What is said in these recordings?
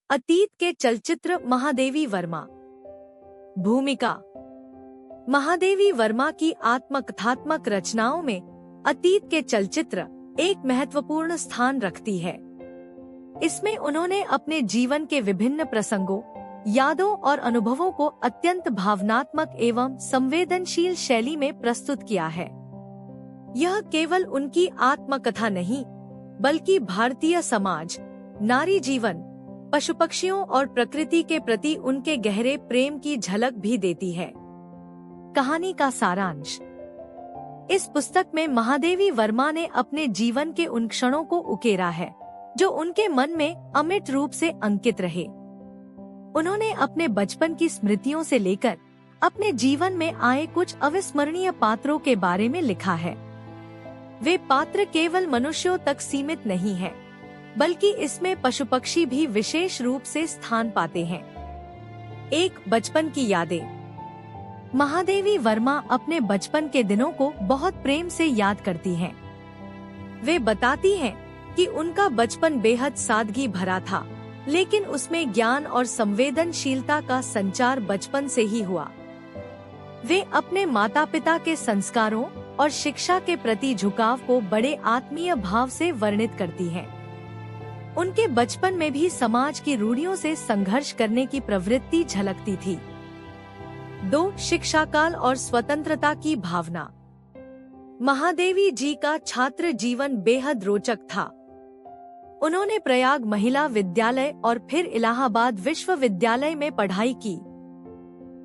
अतीत के चलचित्र महादेवी वर्मा। भूमिका। महादेवी वर्मा की आत्मकथात्मक रचनाओं में अतीत के चलचित्र एक महत्वपूर्ण स्थान रखती है। इसमें उन्होंने अपने जीवन के विभिन्न प्रसंगों, यादों और अनुभवों को अत्यंत भावनात्मक एवं संवेदनशील शैली में प्रस्तुत किया है। यह केवल उनकी आत्मकथा नहीं, बल्कि भारतीय समाज, नारी जीवन, पशु पक्षियों और प्रकृति के प्रति उनके गहरे प्रेम की झलक भी देती है। कहानी का सारांश। इस पुस्तक में महादेवी वर्मा ने अपने जीवन के उन क्षणों को उकेरा है जो उनके मन में अमिट रूप से अंकित रहे। उन्होंने अपने बचपन की स्मृतियों से लेकर अपने जीवन में आए कुछ अविस्मरणीय पात्रों के बारे में लिखा है। वे पात्र केवल मनुष्यों तक सीमित नहीं है, बल्कि इसमें पशु पक्षी भी विशेष रूप से स्थान पाते हैं। एक बचपन की यादें। महादेवी वर्मा अपने बचपन के दिनों को बहुत प्रेम से याद करती हैं। वे बताती हैं कि उनका बचपन बेहद सादगी भरा था, लेकिन उसमें ज्ञान और संवेदनशीलता का संचार बचपन से ही हुआ। वे अपने माता पिता के संस्कारों और शिक्षा के प्रति झुकाव को बड़े आत्मीय भाव से वर्णित करती हैं। उनके बचपन में भी समाज की रूढ़ियों से संघर्ष करने की प्रवृत्ति झलकती थी। 2. शिक्षाकाल और स्वतंत्रता की भावना। महादेवी जी का छात्र जीवन बेहद रोचक था। उन्होंने प्रयाग महिला विद्यालय और फिर इलाहाबाद विश्वविद्यालय में पढ़ाई की।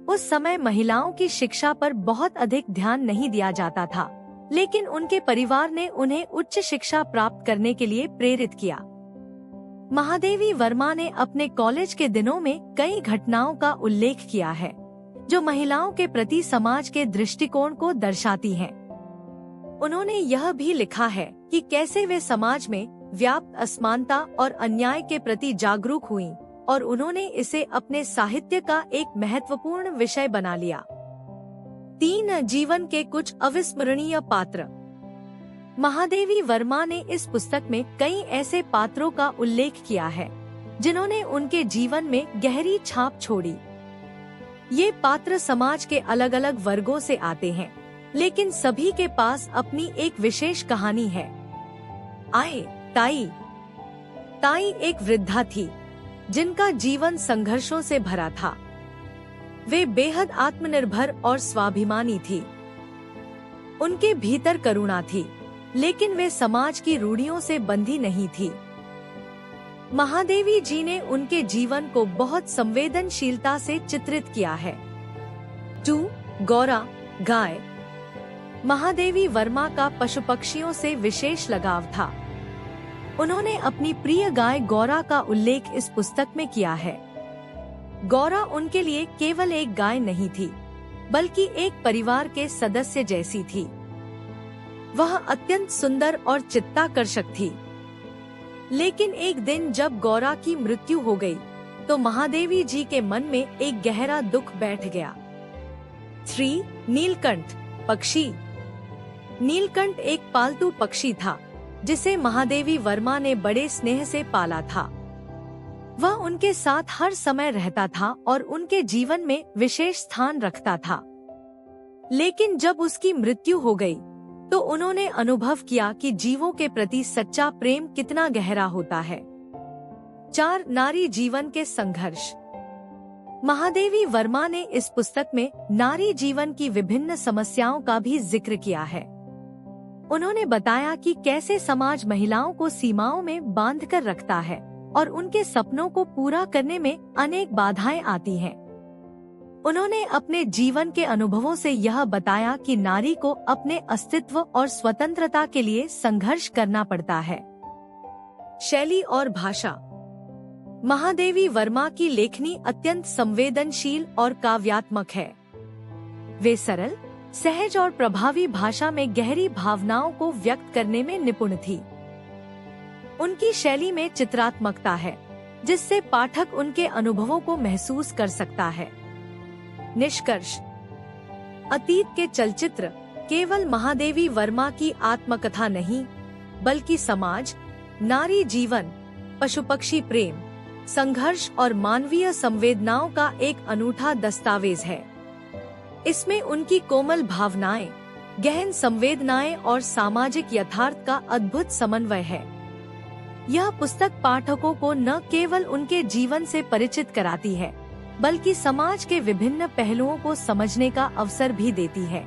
उस समय महिलाओं की शिक्षा पर बहुत अधिक ध्यान नहीं दिया जाता था, लेकिन उनके परिवार ने उन्हें उच्च शिक्षा प्राप्त करने के लिए प्रेरित किया। महादेवी वर्मा ने अपने कॉलेज के दिनों में कई घटनाओं का उल्लेख किया है जो महिलाओं के प्रति समाज के दृष्टिकोण को दर्शाती हैं। उन्होंने यह भी लिखा है कि कैसे वे समाज में व्याप्त असमानता और अन्याय के प्रति जागरूक हुईं और उन्होंने इसे अपने साहित्य का एक महत्वपूर्ण विषय बना लिया। 3. जीवन के कुछ अविस्मरणीय पात्र। महादेवी वर्मा ने इस पुस्तक में कई ऐसे पात्रों का उल्लेख किया है जिन्होंने उनके जीवन में गहरी छाप छोड़ी। ये पात्र समाज के अलग अलग वर्गों से आते हैं, लेकिन सभी के पास अपनी एक विशेष कहानी है। ताई एक वृद्धा थी जिनका जीवन संघर्षों से भरा था। वे बेहद आत्मनिर्भर और स्वाभिमानी थी। उनके भीतर करुणा थी, लेकिन वे समाज की रूढ़ियों से बंधी नहीं थी। महादेवी जी ने उनके जीवन को बहुत संवेदनशीलता से चित्रित किया है। 2. गौरा, गाय। महादेवी वर्मा का पशु पक्षियों से विशेष लगाव था। उन्होंने अपनी प्रिय गाय गौरा का उल्लेख इस पुस्तक में किया है। गौरा उनके लिए केवल एक गाय नहीं थी, बल्कि एक परिवार के सदस्य जैसी थी। वह अत्यंत सुंदर और चित्ताकर्षक थी। लेकिन एक दिन जब गौरा की मृत्यु हो गई, तो महादेवी जी के मन में एक गहरा दुख बैठ गया। 3. नीलकंठ, पक्षी। नीलकंठ एक पालतू पक्षी था जिसे महादेवी वर्मा ने बड़े स्नेह से पाला था। वह उनके साथ हर समय रहता था और उनके जीवन में विशेष स्थान रखता था। लेकिन जब उसकी मृत्यु हो गई, तो उन्होंने अनुभव किया कि जीवों के प्रति सच्चा प्रेम कितना गहरा होता है। 4. नारी जीवन के संघर्ष। महादेवी वर्मा ने इस पुस्तक में नारी जीवन की विभिन्न समस्याओं का भी जिक्र किया है। उन्होंने बताया कि कैसे समाज महिलाओं को सीमाओं में बांध कर रखता है और उनके सपनों को पूरा करने में अनेक बाधाएं आती हैं। उन्होंने अपने जीवन के अनुभवों से यह बताया कि नारी को अपने अस्तित्व और स्वतंत्रता के लिए संघर्ष करना पड़ता है। शैली और भाषा। महादेवी वर्मा की लेखनी अत्यंत संवेदनशील और काव्यात्मक है। वे सरल, सहज और प्रभावी भाषा में गहरी भावनाओं को व्यक्त करने में निपुण थी। उनकी शैली में चित्रात्मकता है, जिससे पाठक उनके अनुभवों को महसूस कर सकता है। निष्कर्ष। अतीत के चलचित्र केवल महादेवी वर्मा की आत्मकथा नहीं, बल्कि समाज, नारी जीवन, पशु पक्षी प्रेम, संघर्ष और मानवीय संवेदनाओं का एक अनूठा दस्तावेज है। इसमें उनकी कोमल भावनाएं, गहन संवेदनाएं और सामाजिक यथार्थ का अद्भुत समन्वय है। यह पुस्तक पाठकों को न केवल उनके जीवन से परिचित कराती है, बल्कि समाज के विभिन्न पहलुओं को समझने का अवसर भी देती है।